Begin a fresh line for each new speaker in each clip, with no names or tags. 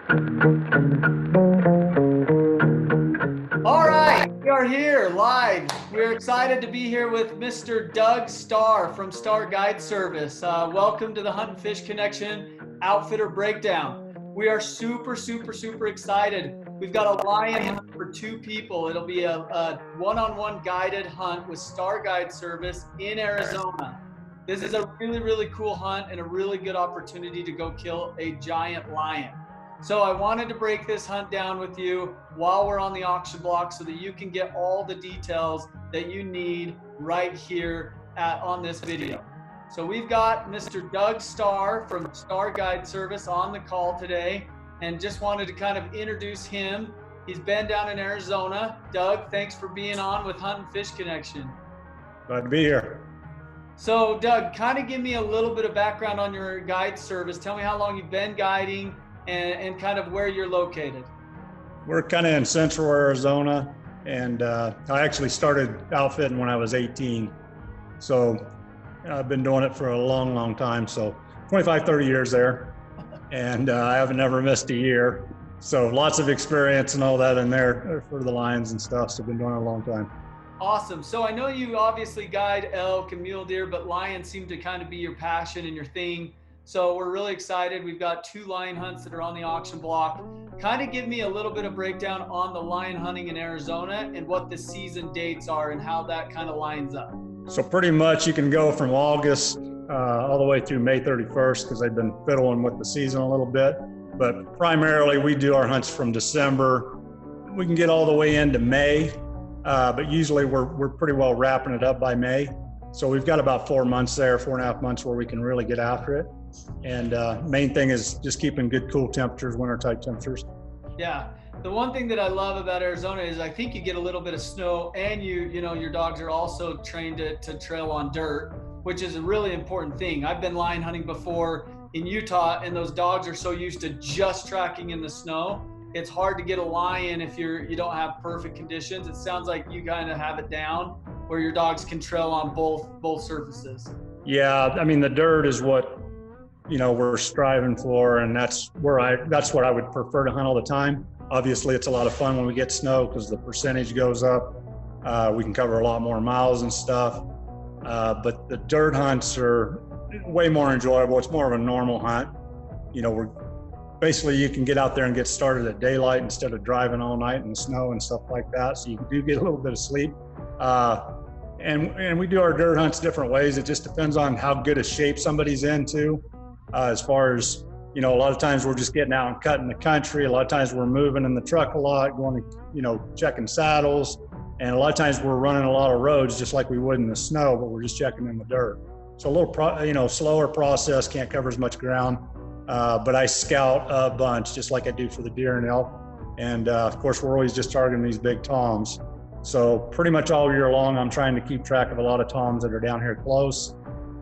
All right, we are here live. We're excited to be here with Mr. Doug Starr from Starr Guide Service. Welcome to the Hunt and Fish Connection Outfitter Breakdown. We are super excited. We've got a lion hunt for two people. It'll be a one-on-one guided hunt with Starr Guide Service in Arizona. This is a really cool hunt and a really good opportunity to go kill a giant lion. So I wanted to break this hunt down with you while we're on the auction block so that you can get all the details that you need right here on this video. So we've got Mr. Doug Starr from Starr Guide Service on the call today, and just wanted to kind of introduce him. He's been down in Arizona. Doug, thanks for being on with Hunt and Fish Connection.
Glad to be here.
So Doug, kind of give me a little bit of background on your guide service. Tell me how long you've been guiding and kind of where you're located.
We're kind of in central Arizona, and I actually started outfitting when I was 18. So I've been doing it for a long time. So 25, 30 years there. And I haven't never missed a year. So lots of experience and all that in there for the lions and stuff. So I've been doing it a long time.
Awesome. So I know you obviously guide elk and mule deer, but lions seem to kind of be your passion and your thing. So we're really excited. We've got two lion hunts that are on the auction block. Kind of give me a little bit of breakdown on the lion hunting in Arizona and what the season dates are and how that kind of lines up.
So pretty much you can go from August all the way through May 31st because they've been fiddling with the season a little bit. But primarily we do our hunts from December. We can get all the way into May, but usually we're pretty well wrapping it up by May. So we've got about 4 months there, 4.5 months where we can really get after it. And main thing is just keeping good cool temperatures, winter type temperatures.
Yeah. The one thing that I love about Arizona is I think you get a little bit of snow, and you know, your dogs are also trained to trail on dirt, which is a really important thing. I've been lion hunting before in Utah, and those dogs are so used to just tracking in the snow. It's hard to get a lion if you don't have perfect conditions. It sounds like you kind of have it down where your dogs can trail on both surfaces.
Yeah, I mean the dirt is what we're striving for, and that's what I would prefer to hunt all the time. Obviously, it's a lot of fun when we get snow because the percentage goes up. We can cover a lot more miles and stuff. But the dirt hunts are way more enjoyable. It's more of a normal hunt. Basically you can get out there and get started at daylight instead of driving all night in the snow and stuff like that. So you do get a little bit of sleep. And we do our dirt hunts different ways. It just depends on how good a shape somebody's into. As far as, a lot of times we're just getting out and cutting the country. A lot of times we're moving in the truck a lot, going to, checking saddles. And a lot of times we're running a lot of roads just like we would in the snow, but we're just checking in the dirt. So a little, slower process, can't cover as much ground. But I scout a bunch just like I do for the deer and elk. And of course, we're always just targeting these big toms. So pretty much all year long, I'm trying to keep track of a lot of toms that are down here close.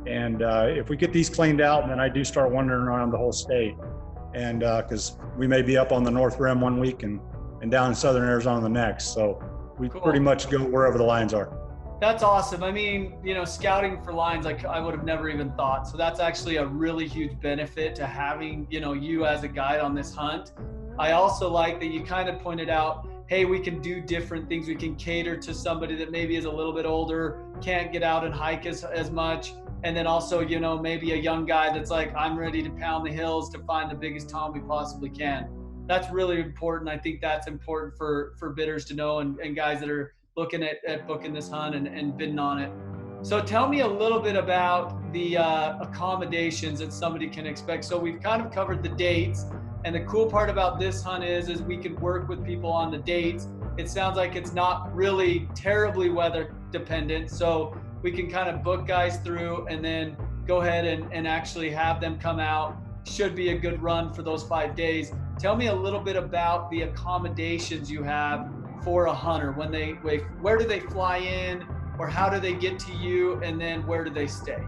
And if we get these cleaned out, then I do start wandering around the whole state. And because we may be up on the North Rim one week and down in Southern Arizona the next. So we pretty much go wherever the lions are.
That's awesome. I mean, scouting for lions, I would have never even thought. So that's actually a really huge benefit to having, you as a guide on this hunt. I also like that you kind of pointed out, hey, we can do different things. We can cater to somebody that maybe is a little bit older, can't get out and hike as much. And then also, maybe a young guy that's like, I'm ready to pound the hills to find the biggest tom we possibly can. That's really important. I think that's important for bidders to know and guys that are looking at booking this hunt and bidding on it. So tell me a little bit about the accommodations that somebody can expect. So we've kind of covered the dates, and the cool part about this hunt is we can work with people on the dates. It sounds like it's not really terribly weather dependent, so we can kind of book guys through and then go ahead and actually have them come out. Should be a good run for those 5 days. Tell me a little bit about the accommodations you have for a hunter. Where do they fly in, or how do they get to you, and then where do they stay?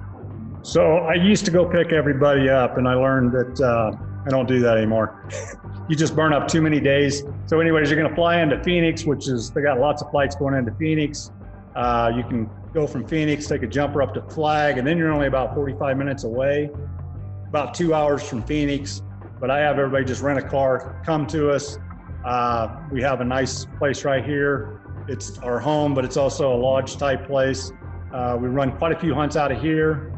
So I used to go pick everybody up, and I learned that I don't do that anymore. You just burn up too many days. So anyways, you're gonna fly into Phoenix, they got lots of flights going into Phoenix. You can go from Phoenix, take a jumper up to Flag, and then you're only about 45 minutes away, about 2 hours from Phoenix. But I have everybody just rent a car, come to us. We have a nice place right here. It's our home, but it's also a lodge type place. We run quite a few hunts out of here.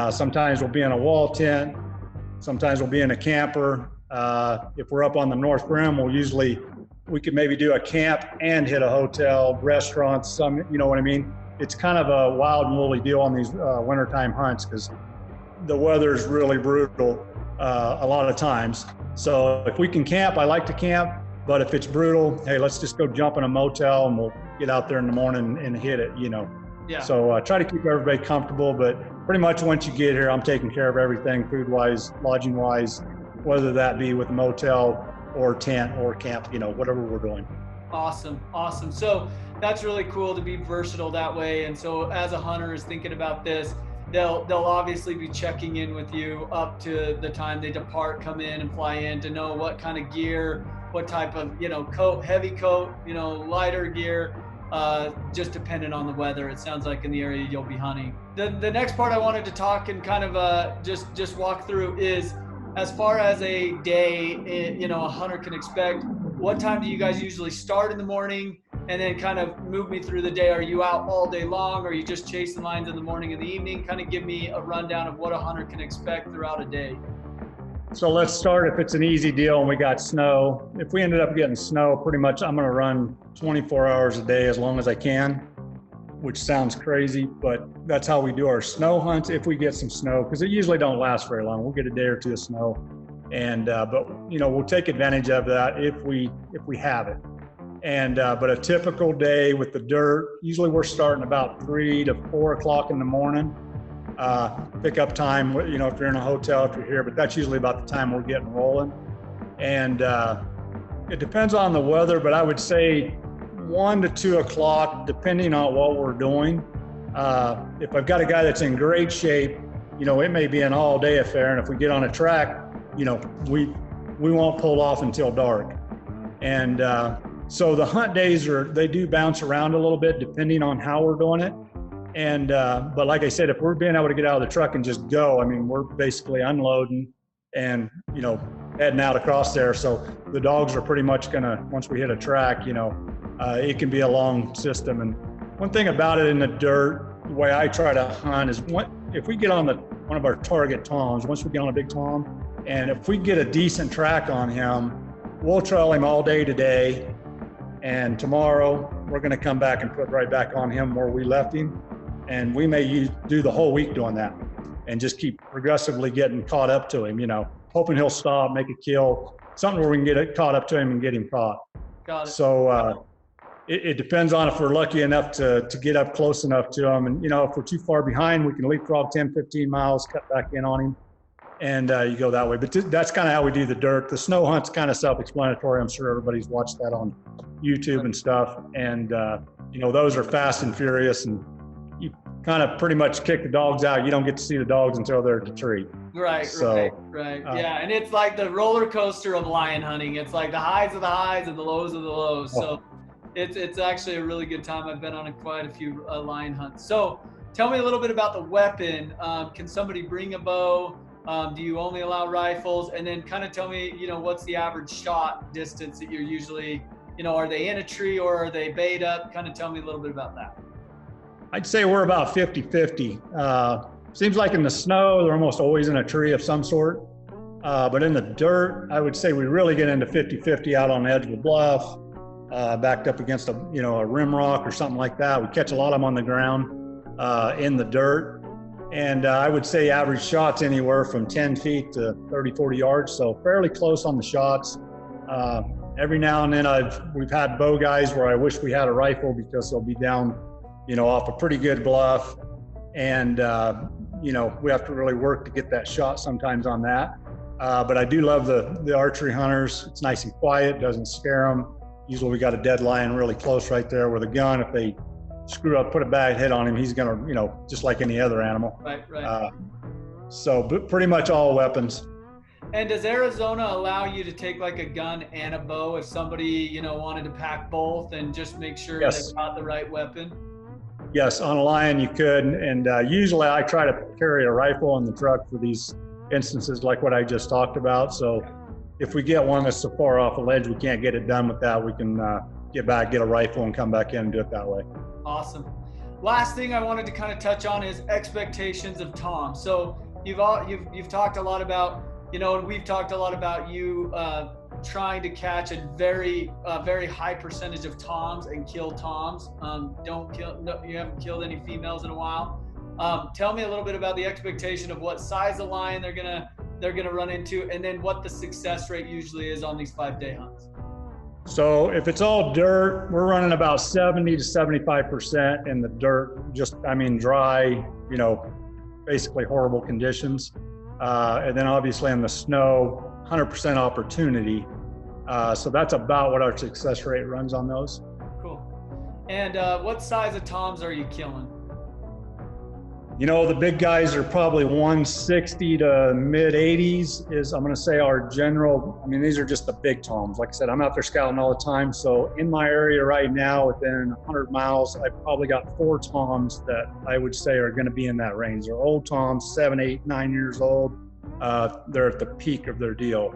Sometimes we'll be in a wall tent. Sometimes we'll be in a camper. If we're up on the North Rim, we could maybe do a camp and hit a hotel, restaurants, some, you know what I mean? It's kind of a wild and woolly deal on these wintertime hunts because the weather is really brutal a lot of times. So if we can camp, I like to camp, but if it's brutal, hey, let's just go jump in a motel and we'll get out there in the morning and hit it, you know?
Yeah.
So try to keep everybody comfortable, but pretty much once you get here, I'm taking care of everything food-wise, lodging-wise, whether that be with motel or tent or camp, you know, whatever we're doing.
Awesome. Awesome. So that's really cool to be versatile that way. And so as a hunter is thinking about this, they'll obviously be checking in with you up to the time they depart, come in and fly in to know what kind of gear, what type of, you know, coat, heavy coat, you know, lighter gear, just dependent on the weather. It sounds like in the area you'll be hunting. The next part I wanted to talk and kind of just walk through is, as far as a day, you know, a hunter can expect, what time do you guys usually start in the morning? And then kind of move me through the day. Are you out all day long? Or are you just chasing lines in the morning and the evening? Kind of give me a rundown of what a hunter can expect throughout a day.
So let's start if it's an easy deal and we got snow. If we ended up getting snow, pretty much I'm going to run 24 hours a day as long as I can, which sounds crazy, but that's how we do our snow hunts if we get some snow, because it usually don't last very long. We'll get a day or two of snow, and but you know, we'll take advantage of that if we have it. And but a typical day with the dirt, usually we're starting about 3 to 4 o'clock in the morning. Pickup time, you know, if you're in a hotel, if you're here, but that's usually about the time we're getting rolling. And it depends on the weather, but I would say 1 to 2 o'clock, depending on what we're doing. If I've got a guy that's in great shape, you know, it may be an all-day affair, and if we get on a track, you know, we won't pull off until dark. And so the hunt days they do bounce around a little bit depending on how we're doing it. And but like I said, if we're being able to get out of the truck and just go, I mean, we're basically unloading and, you know, heading out across there. So the dogs are pretty much gonna, once we hit a track, you know, it can be a long system. And one thing about it in the dirt, the way I try to hunt is if we get on one of our target toms, once we get on a big tom, and if we get a decent track on him, we'll trail him all day today. And tomorrow we're going to come back and put right back on him where we left him. And we may do the whole week doing that and just keep progressively getting caught up to him, you know, hoping he'll stop, make a kill, something where we can get it caught up to him and get him caught.
Got it.
So it depends on if we're lucky enough to get up close enough to him. And, you know, if we're too far behind, we can leapfrog 10, 15 miles, cut back in on him, and you go that way. But that's kind of how we do the dirt. The snow hunt's kind of self-explanatory. I'm sure everybody's watched that on YouTube and stuff. And, you know, those are fast and furious, and you kind of pretty much kick the dogs out. You don't get to see the dogs until they're at the tree.
Right. Yeah. And it's like the roller coaster of lion hunting. It's like the highs of the highs and the lows of the lows. So it's actually a really good time. I've been on quite a few lion hunts. So tell me a little bit about the weapon. Can somebody bring a bow? Do you only allow rifles? And then kind of tell me, you know, what's the average shot distance that you're usually, you know, are they in a tree or are they bayed up? Kind of tell me a little bit about that.
I'd say we're about 50-50. Seems like in the snow, they're almost always in a tree of some sort. But in the dirt, I would say we really get into 50-50 out on the edge of a bluff, backed up against a rim rock or something like that. We catch a lot of them on the ground in the dirt. And I would say average shots anywhere from 10 feet to 30, 40 yards. So fairly close on the shots. Every now and then we've had bow guys where I wish we had a rifle because they'll be down, you know, off a pretty good bluff. And, you know, we have to really work to get that shot sometimes on that. But I do love the archery hunters. It's nice and quiet, doesn't scare them. Usually we got a dead lion really close right there with a gun. If they screw up, put a bad hit on him, he's gonna, you know, just like any other animal.
Right.
So pretty much all weapons.
And does Arizona allow you to take like a gun and a bow if somebody, you know, wanted to pack both and just make sure
Yes.
they've got the right weapon?
Yes, on a lion you could. And usually I try to carry a rifle in the truck for these instances like what I just talked about. So if we get one that's so far off a ledge we can't get it done with that, we can get back, get a rifle, and come back in and do it that way.
Awesome. Last thing I wanted to kind of touch on is expectations of toms. So you've talked a lot about, and we've talked a lot about you trying to catch a very high percentage of toms and kill toms. You haven't killed any females in a while. Tell me a little bit about the expectation of what size of lion they're gonna run into, and then what the success rate usually is on these 5-day hunts.
So if it's all dirt, we're running about 70 to 75% in the dirt, dry, basically horrible conditions. And then obviously in the snow, 100% opportunity. So that's about what our success rate runs on those.
Cool. And what size of toms are you killing?
The big guys are probably 160 to mid 80s is, I'm going to say, our general. These are just the big toms. Like I said, I'm out there scouting all the time. So in my area right now, within 100 miles, I've probably got 4 toms that I would say are going to be in that range. They're old toms, 7, 8, 9 years old. They're at the peak of their deal.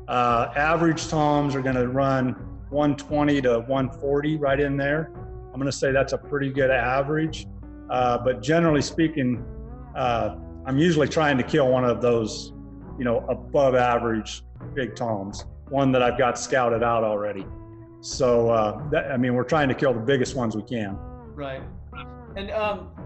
Average toms are going to run 120 to 140 right in there. I'm going to say that's a pretty good average. But generally speaking, I'm usually trying to kill one of those, above average big toms, one that I've got scouted out already. So, we're trying to kill the biggest ones we can. Right.
And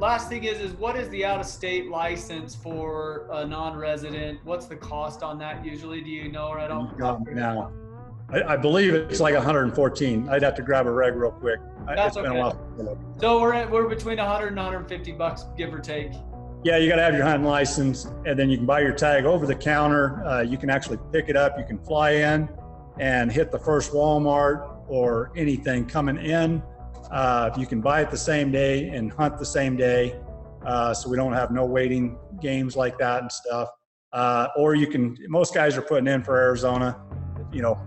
last thing is what is the out-of-state license for a non-resident? What's the cost on that usually? Do you know right off the top?
Now, I believe it's like 114. I'd have to grab a reg real quick.
That's okay. Been a while. So we're between 100 and 150 bucks, give or take.
Yeah, you got to have your hunting license, and then you can buy your tag over the counter. You can actually pick it up. You can fly in and hit the first Walmart or anything coming in. You can buy it the same day and hunt the same day. So we don't have no waiting games like that and stuff. Or most guys are putting in for Arizona.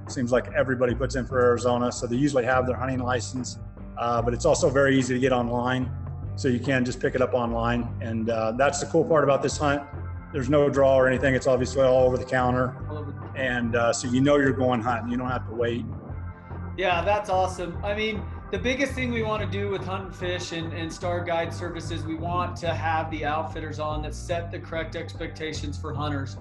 Seems like everybody puts in for Arizona. So they usually have their hunting license, but it's also very easy to get online. So you can just pick it up online. And that's the cool part about this hunt. There's no draw or anything. It's obviously all over the counter. And so you're going hunting. You don't have to wait.
Yeah, that's awesome. The biggest thing we want to do with Hunt and Fish and Starr Guide Services, we want to have the outfitters on that set the correct expectations for hunters.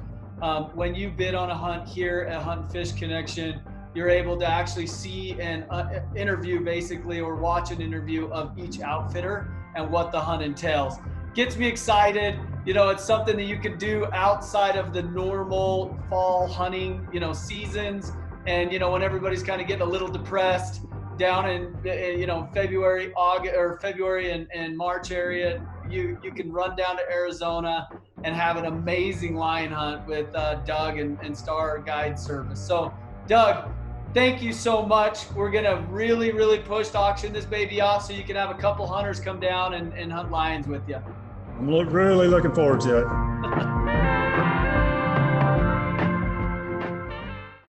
When you bid on a hunt here at Hunt and Fish Connection, you're able to actually see an interview basically, or watch an interview of each outfitter and what the hunt entails. Gets me excited. It's something that you can do outside of the normal fall hunting, seasons. And, when everybody's kind of getting a little depressed down in, February, August, or February and March area, you can run down to Arizona and have an amazing lion hunt with Doug and Starr Guide Service. So, Doug, thank you so much. We're going to really, really push to auction this baby off so you can have a couple hunters come down and hunt lions with you.
I'm really looking forward to it.